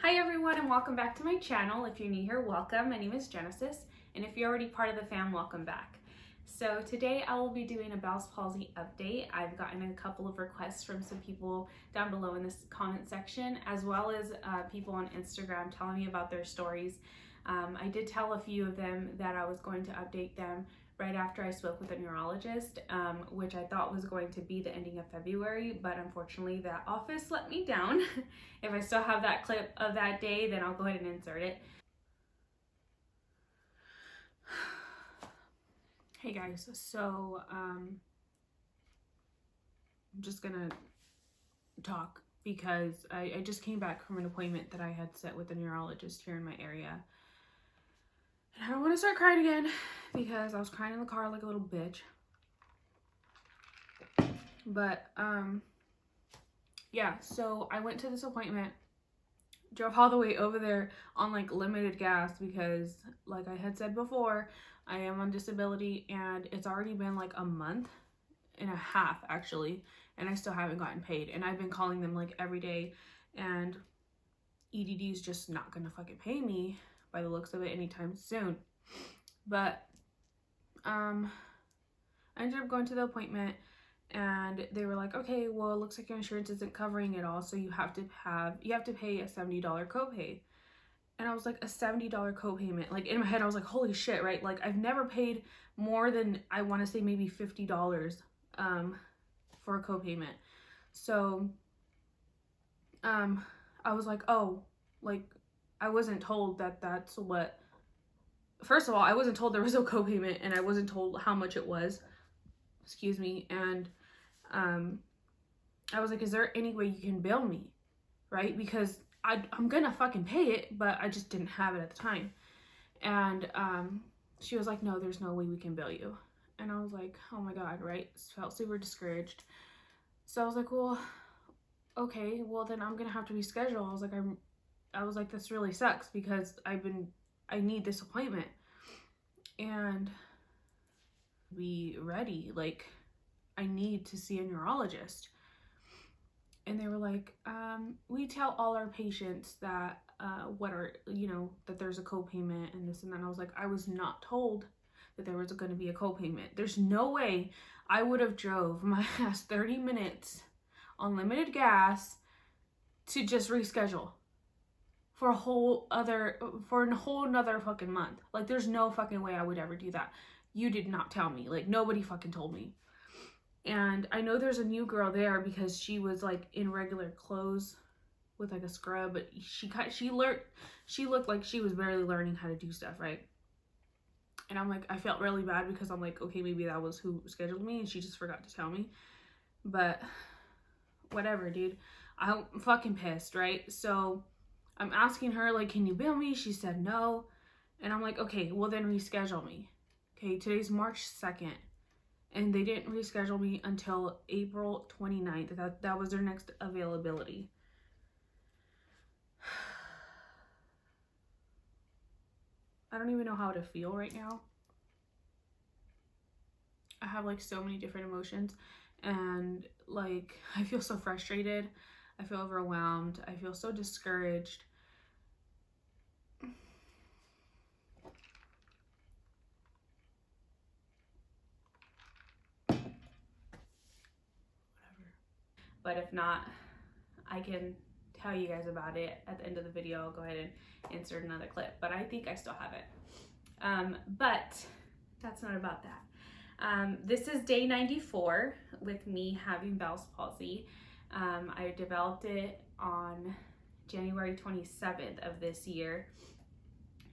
Hi everyone and welcome back to my channel. If you're new here, welcome. My name is Genesis, and if you're already part of the fam, welcome back. So today I will be doing a Bell's palsy update. I've gotten a couple of requests from some people down below in this comment section, as well as people on Instagram telling me about their stories. I did tell a few of them that I was going to update them right after I spoke with a neurologist, which I thought was going to be the ending of February, but unfortunately that office let me down. If I still have that clip of that day, then I'll go ahead and insert it. Hey guys, so I'm just gonna talk because I just came back from an appointment that I had set with a neurologist here in my area. And I don't want to start crying again because I was crying in the car like a little bitch. But yeah, so I went to this appointment, drove all the way over there on like limited gas because, like I had said before, I am on disability and it's already been like a month and a half actually, and I still haven't gotten paid. And I've been calling them like every day, and EDD is just not gonna fucking pay me by the looks of it anytime soon. But I ended up going to the appointment and they were like, okay, well, it looks like your insurance isn't covering it all, so you have to pay a $70 copay. And I was like, a $70 copayment? Like in my head I was like, holy shit, right? Like I've never paid more than, I want to say maybe $50 for a copayment. So I was like, oh, like I wasn't told that that's what, first of all, I wasn't told there was no copayment, and I wasn't told how much it was, excuse me. And I was like, is there any way you can bill me, right? Because I'm gonna fucking pay it, but I just didn't have it at the time. And she was like, no, there's no way we can bill you. And I was like, oh my god, right? Felt super discouraged. So I was like, well, okay, well then I'm gonna have to reschedule. I was like, this really sucks because I need this appointment and be ready. Like, I need to see a neurologist. And they were like, we tell all our patients that that there's a copayment and this and that. And I was like, I was not told that there was going to be a copayment. There's no way I would have drove my ass 30 minutes on limited gas to just reschedule for a whole nother fucking month. Like, there's no fucking way I would ever do that. You did not tell me. Like, nobody fucking told me. And I know there's a new girl there because she was like in regular clothes with like a scrub, but she looked like she was barely learning how to do stuff, right? And I'm like, I felt really bad because I'm like, okay, maybe that was who scheduled me and she just forgot to tell me. But whatever, dude. I'm fucking pissed, right? So I'm asking her, like, can you bill me? She said no. And I'm like, okay, well then reschedule me. Okay, today's March 2nd. And they didn't reschedule me until April 29th. That was their next availability. I don't even know how to feel right now. I have like so many different emotions, and like I feel so frustrated. I feel overwhelmed. I feel so discouraged. But if not, I can tell you guys about it at the end of the video. I'll go ahead and insert another clip, but I think I still have it. But that's not about that. This is day 94 with me having Bell's palsy. I developed it on January 27th of this year.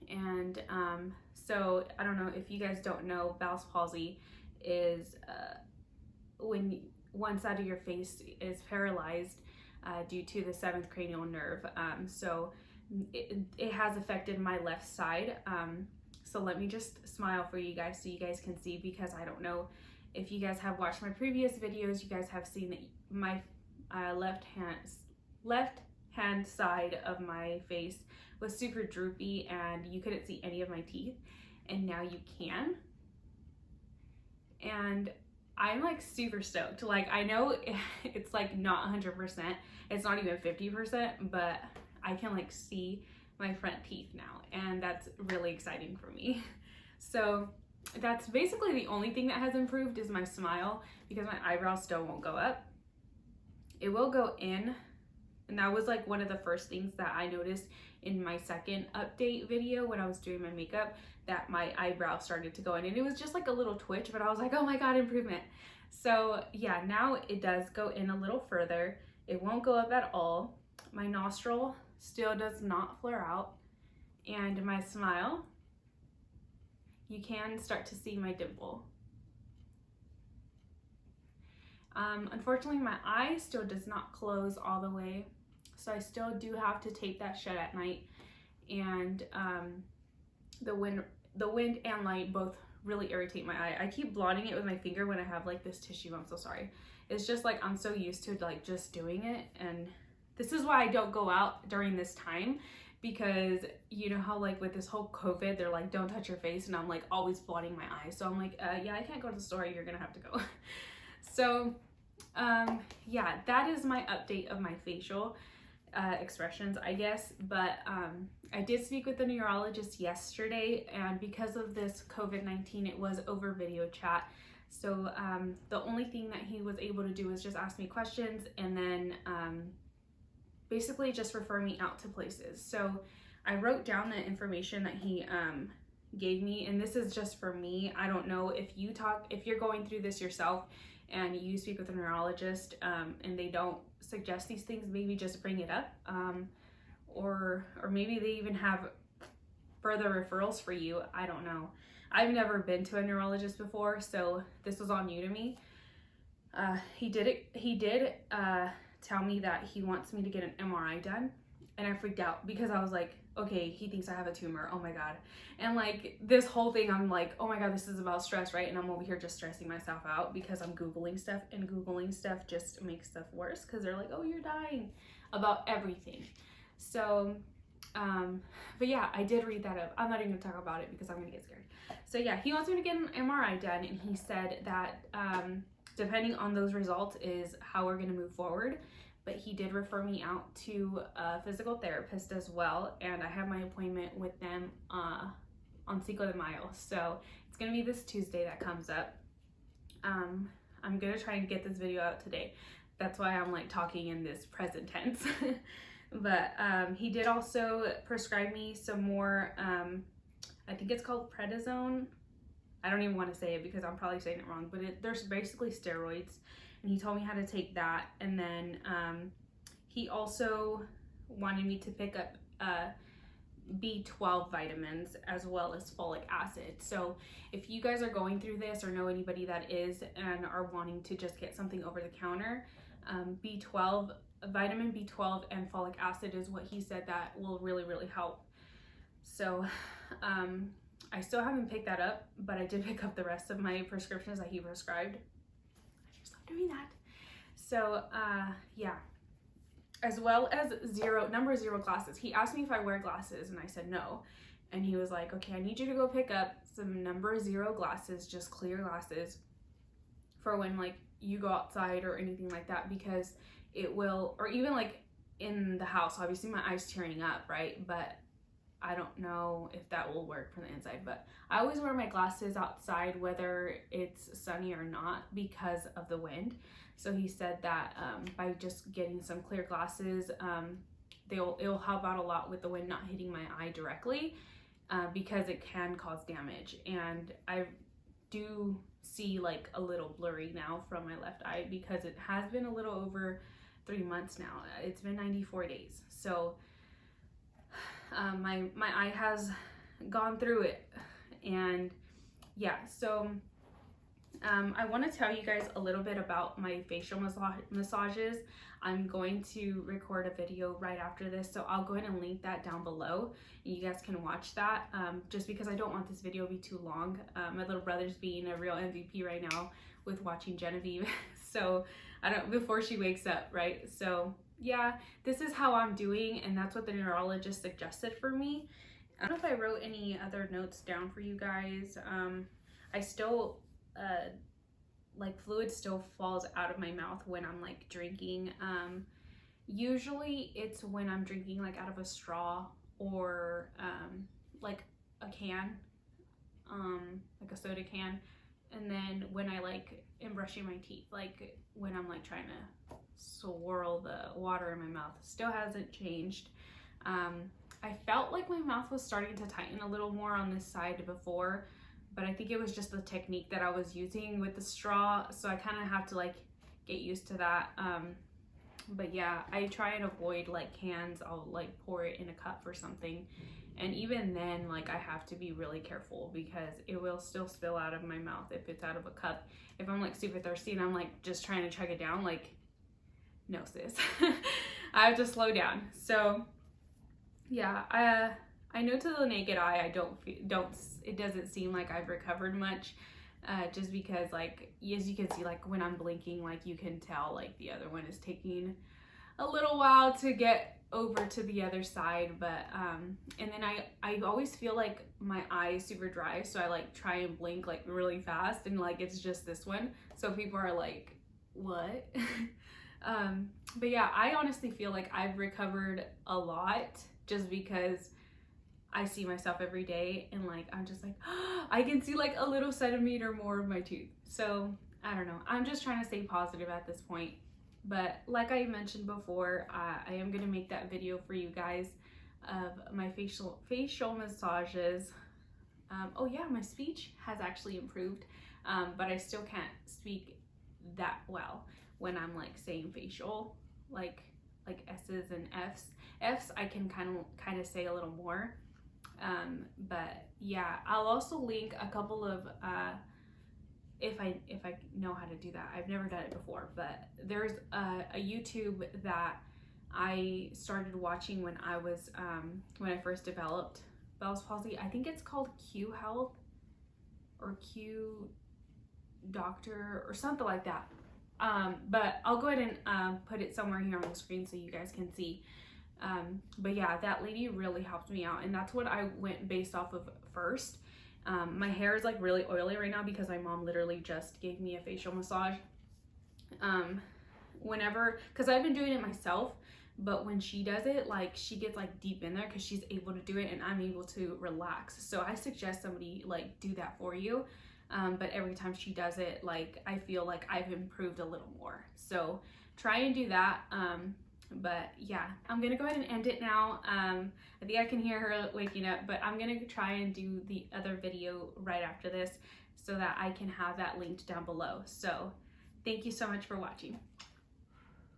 And so I don't know if you guys don't know, Bell's palsy is when one side of your face is paralyzed due to the 7th cranial nerve. So it has affected my left side. So let me just smile for you guys so you guys can see, because I don't know if you guys have watched my previous videos, you guys have seen that my left hand side of my face was super droopy and you couldn't see any of my teeth, and now you can. And I'm like super stoked. Like, I know it's like not 100%, it's not even 50%, but I can like see my front teeth now, and that's really exciting for me. So that's basically the only thing that has improved is my smile, because my eyebrows still won't go up. It will go in, and that was like one of the first things that I noticed in my second update video when I was doing my makeup, that my eyebrow started to go in, and it was just like a little twitch, but I was like, oh my god, improvement. So yeah, now it does go in a little further. It won't go up at all. My nostril still does not flare out, and my smile, you can start to see my dimple. Unfortunately, my eye still does not close all the way, so I still do have to tape that shut at night. And the wind and light both really irritate my eye. I keep blotting it with my finger when I have like this tissue. I'm so sorry. It's just like I'm so used to like just doing it, and this is why I don't go out during this time, because you know how like with this whole COVID, they're like, don't touch your face, and I'm like always blotting my eyes. So I'm like, yeah, I can't go to the store. You're gonna have to go. So yeah, that is my update of my facial expressions, I guess. But I did speak with the neurologist yesterday, and because of this COVID-19, it was over video chat. So the only thing that he was able to do was just ask me questions, and then basically just refer me out to places. So I wrote down the information that he gave me, and this is just for me. I don't know if you're going through this yourself and you speak with a neurologist and they don't suggest these things, maybe just bring it up, or maybe they even have further referrals for you. I don't know. I've never been to a neurologist before, so this was all new to me. He did tell me that he wants me to get an MRI done, and I freaked out because I was like, okay, he thinks I have a tumor, oh my god. And like this whole thing, I'm like, oh my god, this is about stress, right? And I'm over here just stressing myself out because I'm Googling stuff, and Googling stuff just makes stuff worse, because they're like, oh, you're dying about everything. So but yeah, I did read that up. I'm not even gonna talk about it because I'm gonna get scared. So yeah, he wants me to get an MRI done, and he said that depending on those results is how we're gonna move forward. But he did refer me out to a physical therapist as well, and I have my appointment with them on Cinco de Mayo. So it's gonna be this Tuesday that comes up. I'm gonna try and get this video out today. That's why I'm like talking in this present tense. But he did also prescribe me some more, I think it's called prednisone. I don't even want to say it because I'm probably saying it wrong, but there's basically steroids, and he told me how to take that. And then he also wanted me to pick up B12 vitamins as well as folic acid. So if you guys are going through this or know anybody that is and are wanting to just get something over the counter, vitamin B12 and folic acid is what he said that will really, really help. So I still haven't picked that up, but I did pick up the rest of my prescriptions that he prescribed. I just love doing that. So yeah, as well as number zero glasses. He asked me if I wear glasses, and I said no. And he was like, okay, I need you to go pick up some number zero glasses, just clear glasses, for when like you go outside or anything like that, because it will, or even like in the house, obviously my eye's tearing up, right? But I don't know if that will work from the inside. But I always wear my glasses outside, whether it's sunny or not, because of the wind. So he said that by just getting some clear glasses, it'll help out a lot with the wind not hitting my eye directly, because it can cause damage. And I do see like a little blurry now from my left eye, because it has been a little over 3 months now. It's been 94 days. So my eye has gone through it. And yeah, so I want to tell you guys a little bit about my facial massages. I'm going to record a video right after this, so I'll go ahead and link that down below. You guys can watch that, just because I don't want this video to be too long. My little brother's being a real MVP right now with watching Genevieve, so before she wakes up, right? So yeah, this is how I'm doing, and that's what the neurologist suggested for me. I don't know if I wrote any other notes down for you guys. I still like fluid still falls out of my mouth when I'm like drinking. Usually it's when I'm drinking like out of a straw or like a can, like a soda can. And then when I like am brushing my teeth, like when I'm like trying to swirl the water in my mouth. Still hasn't changed. I felt like my mouth was starting to tighten a little more on this side before, but I think it was just the technique that I was using with the straw, so I kind of have to like get used to that. But yeah, I try and avoid like cans. I'll like pour it in a cup or something, and even then, like, I have to be really careful because it will still spill out of my mouth if it's out of a cup. If I'm like super thirsty and I'm like just trying to chug it down, like, no sis. I have to slow down. So yeah, I know to the naked eye it doesn't seem like I've recovered much, just because, like, as you can see, like when I'm blinking, like you can tell like the other one is taking a little while to get over to the other side. But and then I always feel like my eye is super dry, so I like try and blink like really fast, and like it's just this one, so people are like, what? But yeah, I honestly feel like I've recovered a lot just because I see myself every day, and like I'm just like, oh, I can see like a little centimeter more of my tooth. So I don't know, I'm just trying to stay positive at this point. But like I mentioned before, I am gonna make that video for you guys of my facial massages. Oh yeah, my speech has actually improved, but I still can't speak that well when I'm like saying facial, like S's and F's. F's I can kind of say a little more. But yeah, I'll also link a couple of if I know how to do that. I've never done it before, but there's a YouTube that I started watching when I was when I first developed Bell's palsy. I think it's called Q Health or Q Doctor or something like that. But I'll go ahead and put it somewhere here on the screen so you guys can see. But yeah, that lady really helped me out, and that's what I went based off of first. My hair is like really oily right now because my mom literally just gave me a facial massage. Because I've been doing it myself, but when she does it, like, she gets like deep in there because she's able to do it and I'm able to relax. So I suggest somebody like do that for you. But every time she does it, like, I feel like I've improved a little more. So try and do that. But yeah, I'm gonna go ahead and end it now. I think I can hear her waking up, but I'm gonna try and do the other video right after this so that I can have that linked down below. So thank you so much for watching.